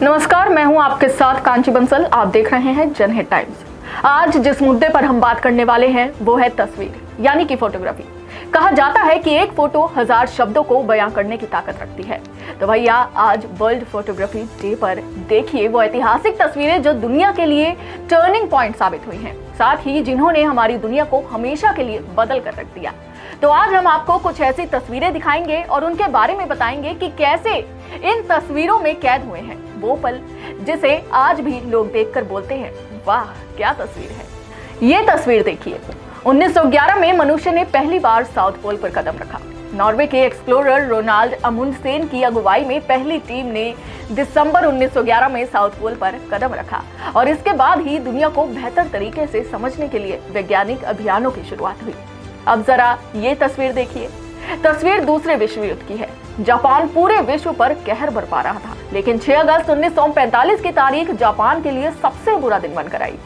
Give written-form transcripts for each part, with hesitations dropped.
नमस्कार, मैं हूं आपके साथ कांची बंसल। आप देख रहे हैं जनहित टाइम्स। आज जिस मुद्दे पर हम बात करने वाले हैं वो है तस्वीर यानी कि फोटोग्राफी। कहा जाता है कि एक फोटो 1000 शब्दों को बयां करने की ताकत रखती है। तो भैया आज वर्ल्ड फोटोग्राफी डे पर देखिए वो ऐतिहासिक तस्वीरें जो दुनिया के लिए टर्निंग पॉइंट साबित हुई हैं, साथ ही जिन्होंने हमारी दुनिया को हमेशा के लिए बदल कर रख दिया। तो आज हम आपको कुछ ऐसी तस्वीरें दिखाएंगे और उनके बारे में बताएंगे कि कैसे इन तस्वीरों में कैद हुए हैं वो पल जिसे आज भी लोग देखकर बोलते हैं वाह क्या तस्वीर है। ये तस्वीर देखिए, 1911 में मनुष्य ने पहली बार साउथ पोल पर कदम रखा। नॉर्वे के एक्सप्लोरर रोनाल्ड अमुंडसेन की अगुवाई में पहली टीम ने दिसंबर 1911 में साउथ पोल पर कदम रखा और इसके बाद ही दुनिया को बेहतर तरीके से समझने के लिए वैज्ञानिक अभियानों की शुरुआत हुई। अब जरा ये तस्वीर देखिए। तस्वीर दूसरे विश्व युद्ध की है। जापान पूरे विश्व पर कहर बरपा रहा था, लेकिन 6 अगस्त 1945 की तारीख जापान के लिए सबसे बुरा दिन बनकर आई।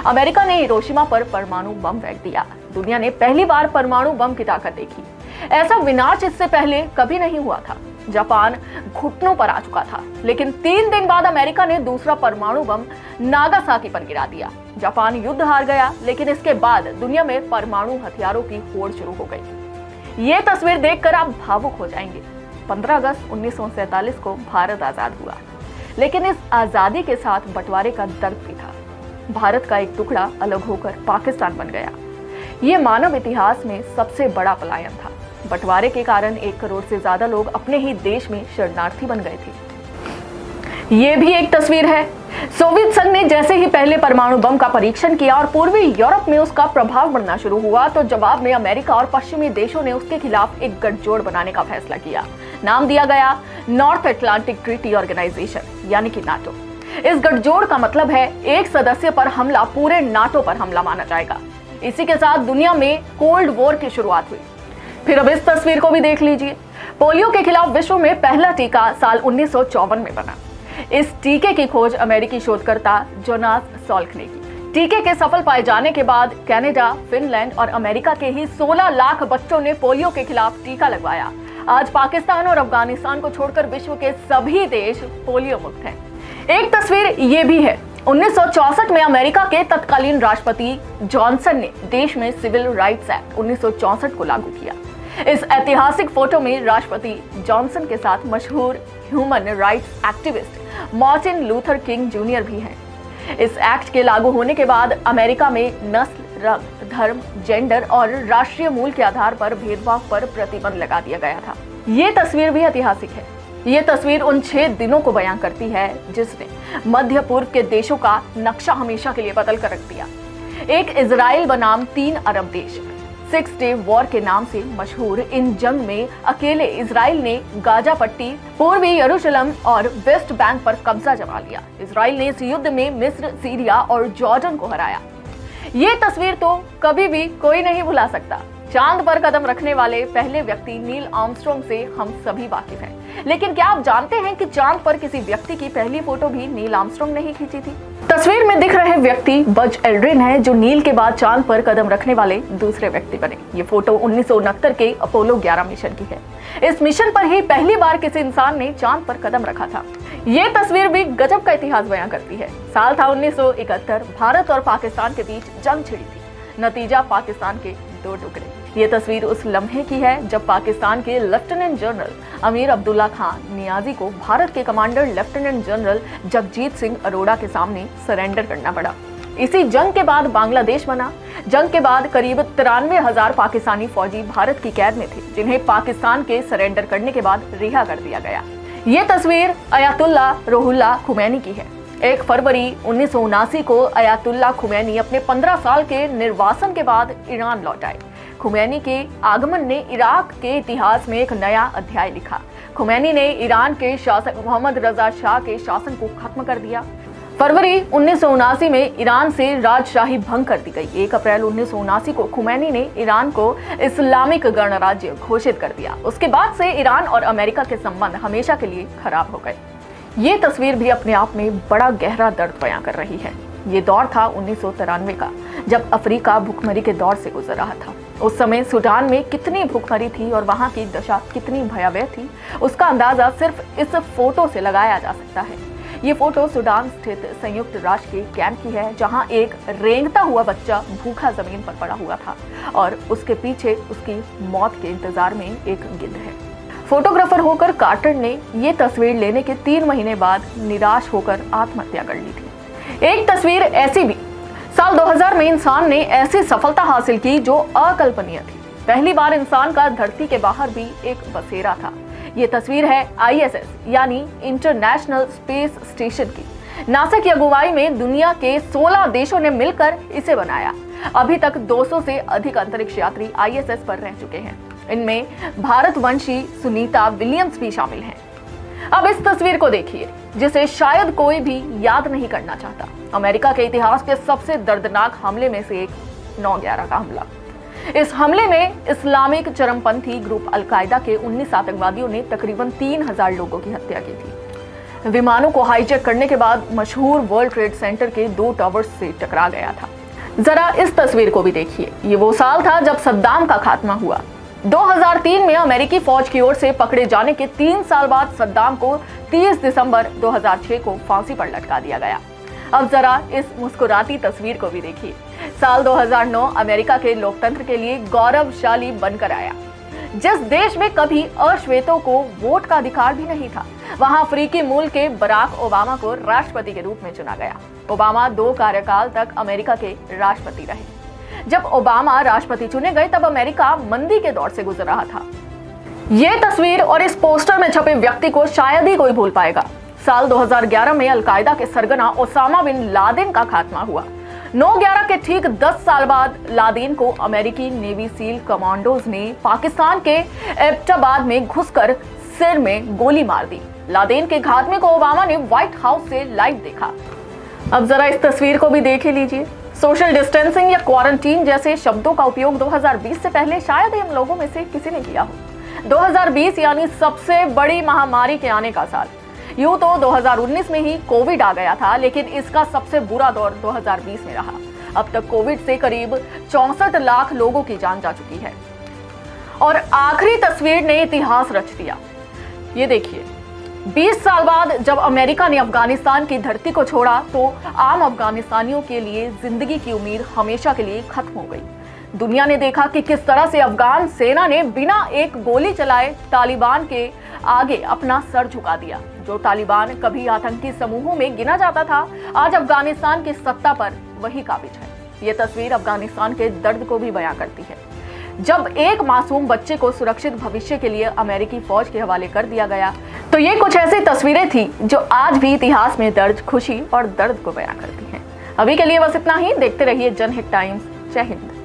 अमेरिका ने हिरोशिमा पर परमाणु बम फेंक दिया। दुनिया ने पहली बार परमाणु बम की ताकत देखी। ऐसा विनाश इससे पहले कभी नहीं हुआ था। जापान घुटनों पर आ चुका था, लेकिन 3 दिन बाद अमेरिका ने दूसरा परमाणु बम नागासाकी पर गिरा दिया। जापान युद्ध हार गया, लेकिन इसके बाद दुनिया में परमाणु हथियारों की होड़ शुरू हो गई। ये तस्वीर देखकर आप भावुक हो जाएंगे। 15 अगस्त 1947 को भारत आजाद हुआ, लेकिन इस आजादी के साथ बंटवारे का दर्द भी था। भारत का एक टुकड़ा अलग होकर पाकिस्तान बन गया। ये मानव इतिहास में सबसे बड़ा पलायन था। बंटवारे के कारण 1 करोड़ से ज्यादा लोग अपने ही देश में शरणार्थी बन गए थे। ये भी एक तस्वीर है। सोवियत संघ ने जैसे ही पहले परमाणु बम का परीक्षण किया और पूर्वी यूरोप में उसका प्रभाव बढ़ना शुरू हुआ, तो जवाब में अमेरिका और पश्चिमी देशों ने उसके खिलाफ एक गठजोड़ बनाने का फैसला किया। नाम दिया गया नॉर्थ अटलांटिक ट्रीटी ऑर्गेनाइजेशन यानी कि नाटो। इस गठजोड़ का मतलब है एक सदस्य पर हमला पूरे नाटो पर हमला माना जाएगा। इसी के साथ दुनिया में कोल्ड वॉर की शुरुआत हुई। फिर अब इस तस्वीर को भी देख लीजिए। पोलियो के खिलाफ विश्व में पहला टीका साल 1954 में बना। इस टीके की खोज अमेरिकी शोधकर्ता जोनास सॉल्क ने की। टीके के सफल पाए जाने के बाद कनाडा, फिनलैंड और अमेरिका के ही 16 लाख बच्चों ने पोलियो के खिलाफ टीका लगवाया। आज पाकिस्तान और अफगानिस्तान को छोड़कर विश्व के सभी देश पोलियो मुक्त हैं। एक तस्वीर ये भी है। 1964 में अमेरिका के तत्कालीन राष्ट्रपति जॉनसन ने देश में सिविल राइट्स एक्ट 1964 को लागू किया। इस ऐतिहासिक फोटो में राष्ट्रपति जॉनसन के साथ मशहूर human rights activist Martin Luther king junior भी हैं। इस एक्ट के लागू होने के बाद अमेरिका में नस्ल, रंग, धर्म, जेंडर और राष्ट्रीय मूल के आधार पर भेदभाव पर प्रतिबंध लगा दिया गया था। ये तस्वीर भी ऐतिहासिक है। ये तस्वीर उन 6 दिनों को बयां करती है जिसने मध्य पूर्व के देशों का नक्शा हमेशा के लिए बदल कर रख दिया। एक इजराइल बनाम 3 अरब देश 6 डे वॉर के नाम से मशहूर इन जंग में अकेले इजराइल ने गाजा पट्टी, पूर्वी यरूशलेम और वेस्ट बैंक पर कब्जा जमा लिया। इजराइल ने इस युद्ध में मिस्र, सीरिया और जॉर्डन को हराया। ये तस्वीर तो कभी भी कोई नहीं भुला सकता। चांद पर कदम रखने वाले पहले व्यक्ति नील आर्मस्ट्रांग से हम सभी वाकिफ हैं, लेकिन क्या आप जानते हैं कि चांद पर किसी व्यक्ति की पहली फोटो भी नील आर्मस्ट्रांग ने ही खींची थी? तस्वीर में दिख रहे व्यक्ति बज एल्ड्रिन है, जो नील के बाद चांद पर कदम रखने वाले दूसरे व्यक्ति बने। ये फोटो 1969 के अपोलो 11 मिशन की है। इस मिशन पर ही पहली बार किसी इंसान ने चांद पर कदम रखा था। ये तस्वीर भी गजब का इतिहास बयां करती है। साल था 1971। भारत और पाकिस्तान के बीच जंग छिड़ी थी। नतीजा पाकिस्तान के 2 टुकड़े। ये तस्वीर उस लम्हे की है जब पाकिस्तान के lieutenant general Amir Abdullah Khan Niazi को भारत के commander lieutenant general Jagjit Singh Arora के सामने सरेंडर करना पड़ा। इसी जंग के बाद बांग्लादेश बना। जंग के बाद करीब 93,000 पाकिस्तानी फौजी भारत की कैद में थे, जिन्हें पाकिस्तान के सरेंडर करने के बाद रिहा कर दिया गया। ये तस्वीर अयातुल्ला रुहुल्ला खुमैनी की है। 1 फरवरी 1979 को अयातुल्ला खुमैनी अपने 15 साल के निर्वासन के बाद ईरान लौट आए। खुमैनी के आगमन ने इराक के इतिहास में एक नया अध्याय लिखा। खुमैनी ने ईरान के शासक मोहम्मद रजा शाह के शासन को खत्म कर दिया। फरवरी 1979 में ईरान से राजशाही भंग कर दी गई। 1 अप्रैल 1979 को खुमैनी ने ईरान को इस्लामिक गणराज्य घोषित कर दिया। उसके बाद से ईरान और अमेरिका के संबंध हमेशा के लिए खराब हो गए। ये तस्वीर भी अपने आप में बड़ा गहरा दर्द बयां कर रही है। ये दौर था 1993 का, जब अफ्रीका भूखमरी के दौर से गुजर रहा था। उस समय सूडान में कितनी भूखमरी थी और वहां की दशा कितनी भयावह थी, उसका अंदाजा सिर्फ इस फोटो से लगाया जा सकता है। ये फोटो सूडान स्थित संयुक्त राष्ट्र के कैंप की है, जहां एक रेंगता हुआ बच्चा भूखा जमीन पर पड़ा हुआ था और उसके पीछे उसकी मौत के इंतजार में एक गिद्ध है। फोटोग्राफर होकर कार्टर ने ये तस्वीर लेने के 3 महीने बाद निराश होकर आत्महत्या कर ली थी। एक तस्वीर ऐसी भी साल 2000 में इंसान ने ऐसी सफलता हासिल की जो अकल्पनीय थी। पहली बार इंसान का धरती के बाहर भी एक बसेरा था। ये तस्वीर है ISS यानी इंटरनेशनल स्पेस स्टेशन की। नासा की अगुवाई में दुनिया के 16 देशों ने मिलकर इसे बनाया। अभी तक 200 से अधिक अंतरिक्ष यात्री ISS पर रह चुके हैं। इनमें भारतवंशी सुनीता विलियम्स भी शामिल हैं। अब इस तस्वीर को देखिए, जिसे शायद कोई भी याद नहीं करना चाहता। अमेरिका के इतिहास के सबसे दर्दनाक हमले में से एक 9/11 का हमला। इस हमले में इस्लामिक चरमपंथी ग्रुप अल-कायदा के 19 आतंकवादियों ने तकरीबन 3000 लोगों की हत्या की थी। विमानों को हाईजैक करने के बाद मशहूर वर्ल्ड ट्रेड सेंटर के 2 टावर्स से टकरा गया था। जरा इस तस्वीर को भी देखिए। ये वो साल था जब सद्दाम का खात्मा हुआ। 2003 में अमेरिकी फौज की ओर से पकड़े जाने के 3 साल बाद सद्दाम को 30 दिसंबर 2006 को फांसी पर लटका दिया गया। अब जरा इस मुस्कुराती तस्वीर को भी देखिए। साल 2009 अमेरिका के लोकतंत्र के लिए गौरवशाली बनकर आया। जिस देश में कभी अश्वेतों को वोट का अधिकार भी नहीं था, वहां अफ्रीकी मूल के बराक ओबामा को राष्ट्रपति के रूप में चुना गया। ओबामा 2 कार्यकाल तक अमेरिका के राष्ट्रपति रहे। जब ओबामा राष्ट्रपति चुने गए तब अमेरिका मंदी के दौर से गुजर रहा था। ये तस्वीर और इस पोस्टर में छपे व्यक्ति को शायद ही कोई भूल पाएगा। साल 2011 में अल-कायदा के सरगना ओसामा बिन लादेन का खात्मा हुआ। 9/11 के ठीक 10 साल बाद लादेन को अमेरिकी नेवी सील कमांडोज ने पाकिस्तान के एबटाबाद में घुसकर सिर में गोली मार दी। लादेन के खात्मे को ओबामा ने व्हाइट हाउस से लाइव देखा। अब जरा इस तस्वीर को भी देख लीजिए। सोशल डिस्टेंसिंग या क्वारंटीन जैसे शब्दों का उपयोग 2020 से पहले शायद ही हम लोगों में से किसी ने किया हो। 2020 यानी सबसे बड़ी महामारी के आने का साल। यूं तो 2019 में ही कोविड आ गया था, लेकिन इसका सबसे बुरा दौर 2020 में रहा। अब तक कोविड से करीब 64 लाख लोगों की जान जा चुकी है। और आखिरी तस्वीर ने इतिहास रच दिया। ये देखिए, 20 साल बाद जब अमेरिका ने अफगानिस्तान की धरती को छोड़ा तो आम अफगानिस्तानियों के लिए जिंदगी की उम्मीद हमेशा के लिए खत्म हो गई। दुनिया ने देखा कि किस तरह से अफगान सेना ने बिना एक गोली चलाए तालिबान के आगे अपना सर झुका दिया। जो तालिबान कभी आतंकी समूहों में गिना जाता था, आज अफगानिस्तान की सत्ता पर वही काबिज है। ये तस्वीर अफगानिस्तान के दर्द को भी बयां करती है। जब एक मासूम बच्चे को सुरक्षित भविष्य के लिए अमेरिकी फौज के हवाले कर दिया गया, तो ये कुछ ऐसी तस्वीरें थी जो आज भी इतिहास में दर्द, खुशी और दर्द को बयां करती हैं। अभी के लिए बस इतना ही। देखते रहिए जनहित टाइम्स। जय हिंद।